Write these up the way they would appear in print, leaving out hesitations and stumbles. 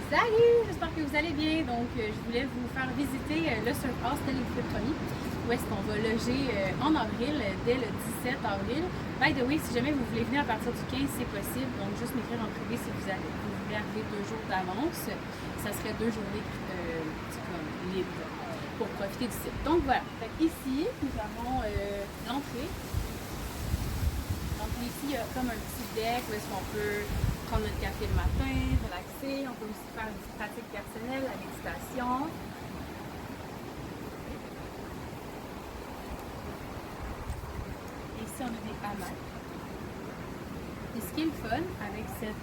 Salut! J'espère que vous allez bien. Donc, je voulais vous faire visiter le Surf House Tel où est-ce qu'on va loger en avril, dès le 17 avril. By the way, si jamais vous voulez venir à partir du 15, c'est possible. Donc, juste m'écrire en privé si vous voulez arriver 2 jours d'avance. Ça serait 2 journées libres pour profiter du site. Donc, voilà. Fait ici, nous avons l'entrée. Donc, ici, il y a comme un petit deck où est-ce qu'on peut prendre notre café le matin, relaxer. On peut aussi faire une petite pratique personnelle, la méditation. Et ici, on a des hamacs. Et ce qui est le fun avec cet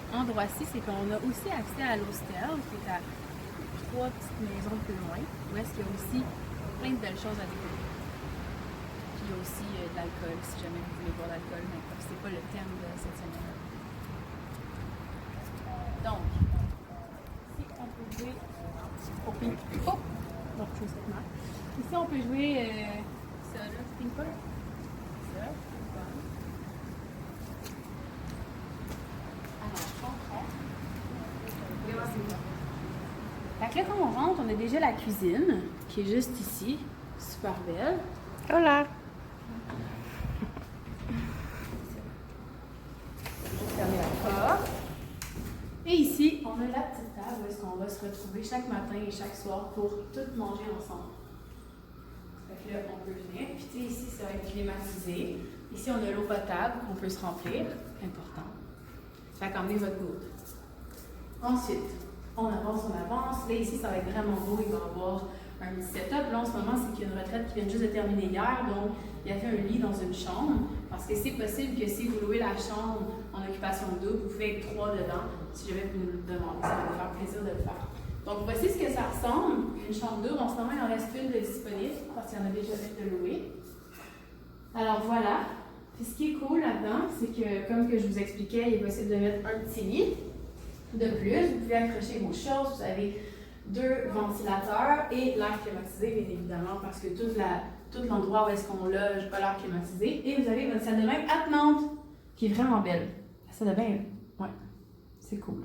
endroit-ci, c'est qu'on a aussi accès à l'hostel, qui est à 3 petites maisons plus loin, où est-ce qu'il y a aussi plein de belles choses à découvrir. Puis il y a aussi de l'alcool, si jamais vous voulez boire de l'alcool, mais c'est pas le thème de cette semaine-là. Donc, ici on peut jouer au ping-pong. Oh! Donc, je cette marque. Ici on peut jouer ça là, ping-pong. Ça, ping-pong. Alors, on rentre. Fait que là, quand on rentre, on a déjà la cuisine qui est juste ici. Super belle. Hola! Je vais fermer la porte. Et ici, on a la petite table où est-ce qu'on va se retrouver chaque matin et chaque soir pour tout manger ensemble. Fait que là, on peut venir. Puis tu sais, ici, ça va être climatisé. Ici, on a l'eau potable qu'on peut se remplir. Important. Fait qu'emmenez votre goutte. Ensuite, on avance. Là, ici, ça va être vraiment beau. Il va y avoir un petit setup. Là, en ce moment, c'est qu'il y a une retraite qui vient juste de terminer hier. Donc, il a fait un lit dans une chambre. Parce que c'est possible que si vous louez la chambre en occupation double, vous pouvez être 3 dedans. Si jamais vous nous le demandez, ça va nous faire plaisir de le faire. Donc, voici ce que ça ressemble. Une chambre double. En ce moment, il en reste une de disponible parce qu'il y en a déjà fait de louer. Alors, voilà. Puis, ce qui est cool là-dedans, c'est que, comme que je vous expliquais, il est possible de mettre un petit lit. De plus, vous pouvez accrocher vos choses. Vous avez 2 ventilateurs et l'air climatisé, bien évidemment, parce que tout l'endroit où est-ce qu'on loge a l'air climatisé. Et vous avez votre salle de bain attenante, qui est vraiment belle. La salle de bain, ouais, c'est cool.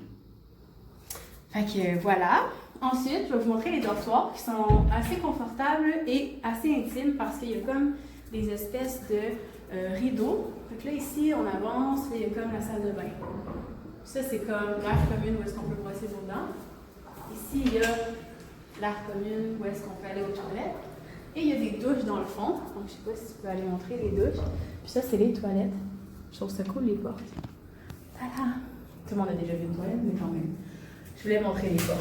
Fait que voilà. Ensuite, je vais vous montrer les dortoirs qui sont assez confortables et assez intimes parce qu'il y a comme des espèces de rideaux. Fait que là, ici, on avance, là, il y a comme la salle de bain. Ça, c'est comme l'air commune où est-ce qu'on peut brosser vos dents. Ici, il y a l'air commune où est-ce qu'on peut aller aux toilettes. Et il y a des douches dans le fond. Donc, je ne sais pas si tu peux aller montrer les douches. Puis ça, c'est les toilettes. Je trouve ça cool, les portes. Tada! Tout le monde a déjà vu une toilette, mais quand même. Je voulais montrer les portes.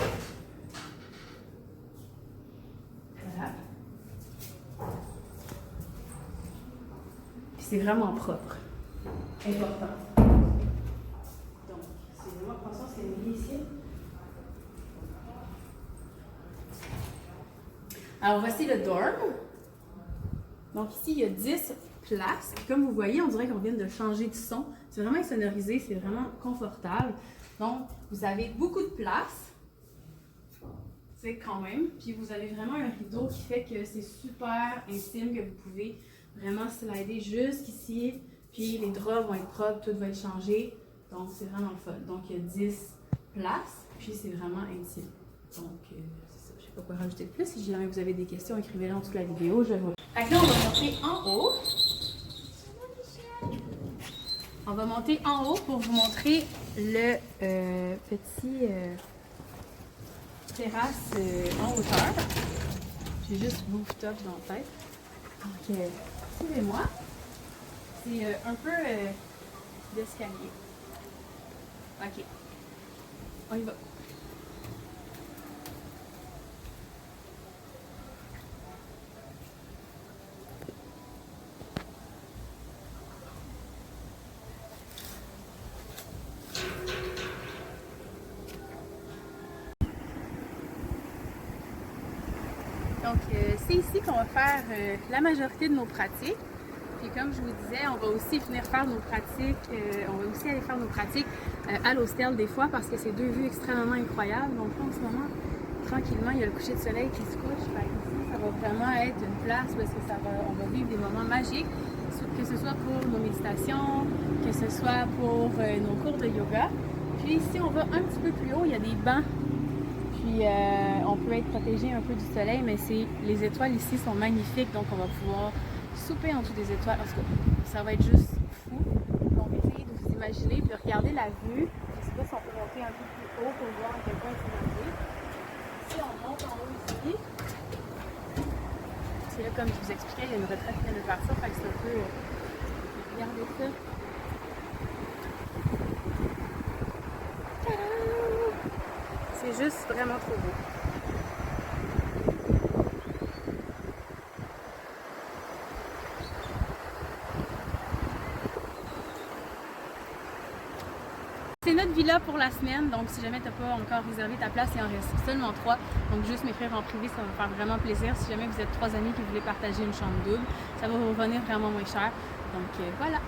Voilà. Puis c'est vraiment propre. Important. Donc, c'est vraiment, attention, c'est une lit ici. Alors, voici le dorm. Donc, ici, il y a 10 places. Puis, comme vous voyez, on dirait qu'on vient de changer de son. C'est vraiment sonorisé, c'est vraiment confortable. Donc, vous avez beaucoup de place. C'est quand même. Puis, vous avez vraiment un rideau qui fait que c'est super intime, que vous pouvez vraiment slider jusqu'ici. Puis, les draps vont être propres, tout va être changé. Donc, c'est vraiment le fun. Donc, il y a 10 places. Puis, c'est vraiment intime. Donc, c'est ça. Je ne sais pas quoi rajouter de plus. Si jamais vous avez des questions, écrivez-les en dessous de la vidéo. Je vais vous... Fait que là, on va monter en haut. On va monter en haut pour vous montrer le petit terrasse en hauteur. J'ai juste rooftop dans la tête. Donc, suivez-moi. C'est un peu d'escalier. OK. On y va. Donc, c'est ici qu'on va faire la majorité de nos pratiques. Puis comme je vous disais, on va aussi venir faire nos pratiques, on va aussi aller faire nos pratiques à l'hostel des fois parce que c'est 2 vues extrêmement incroyables. Donc là, en ce moment, tranquillement, il y a le coucher de soleil qui se couche. Fait ici, ça va vraiment être une place où est-ce que on va vivre des moments magiques, que ce soit pour nos méditations, que ce soit pour nos cours de yoga. Puis ici, on va un petit peu plus haut, il y a des bancs Puis on peut être protégé un peu du soleil, mais les étoiles ici sont magnifiques, donc on va pouvoir souper en dessous des étoiles. Parce que ça va être juste fou. Donc essayez de vous imaginer, puis regardez la vue. Je sais pas si on peut monter un peu plus haut pour voir à quel point c'est magnifique. Si on monte en haut ici, c'est là comme je vous expliquais, il y a une retraite qui vient de partir, fait que c'est un peu... regardez ça. C'est juste vraiment trop beau. C'est notre villa pour la semaine, donc si jamais tu n'as pas encore réservé ta place, il en reste seulement 3. Donc juste m'écrire en privé, ça va me faire vraiment plaisir. Si jamais vous êtes 3 amis qui voulaient partager une chambre double, ça va vous revenir vraiment moins cher. Donc voilà.